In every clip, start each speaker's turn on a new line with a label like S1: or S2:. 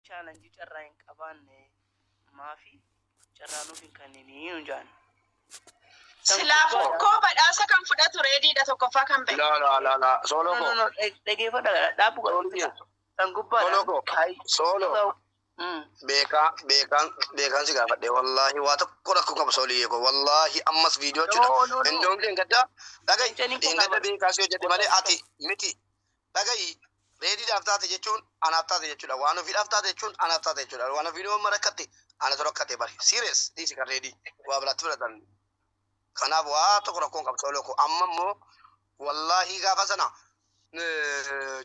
S1: challenge carraa hin qabaanne maafi carraa nuuf hin kennini unjaan.
S2: Silaafuu koo badhaasa kan fudhatu reediidha tokkoffaa kan ba'e.
S3: La solo ko.
S1: No dhageeffadha dhaabu godhu kan gubbaadha.
S3: Solo. Beekan si gaafadhe wallahi waa tokko rakkoo qaba soolii ko wallahi ammas viidiyoo jechuudha. Indoon kee gadda dhagayi ingada beekaa si hojjette malee ati miti dhagayi reediidhaaf taate jechuun anaaf taate jechuudha. Waan ofiidhaaf taate jechuun anaaf taate jechuudha. Waan ofiidhaaf marakkate ana toro akkate bari serious dhiisi kan reedii waa biratti fudhatan. Kanaaf waa tokko rakkoo qaba soolii ko amma immoo wallahi gaafa sana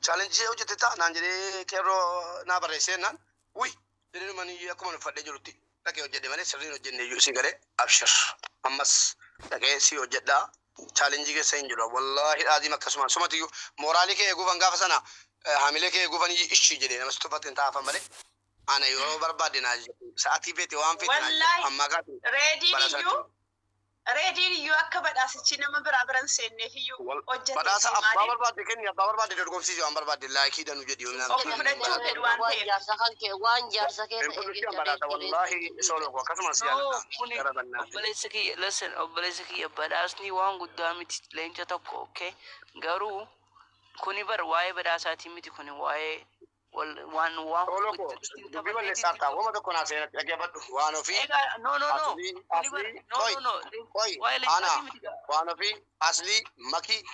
S3: challenge hojjette ta'a naan jedhee keeroo naa barreessee naan Ui, jadi mana ya aku mana fadde juruti. Tak kau jadi mana sering jadi ju sih kare abshir. Amas tak kau si ojeda challenge ke sen juru. Wallahi adi mak kasman. Semua tu morali ke egu bangga fasana. Hamile ke egu bani ishi jadi. Nama tu paten tak apa mana. Ana yo barbadi na. Saat itu tu am fit na. Amma kat.
S2: Ready you akka badhaasichi nama biraa biran seennee fiyyuu hojjetee
S3: badhaasa abbaa barbaadde kenni abbaa barbaadde dorgomsiisu waan barbaadde laayikii danuu jedhi yoo naan
S4: waan jaarsa kee
S3: wallahi solo ko akkasumas
S1: obboleessa kiyya badhaasni waan guddaa miti leenca tokko okay garuu kuni bar waa'ee badhaasaatii miti kuni waa'ee waan
S3: dubbii balleessaa ta'a wama tokko naa seenatti dhaggeeffadhu waan ofii
S1: no
S3: waan ofii aslii maki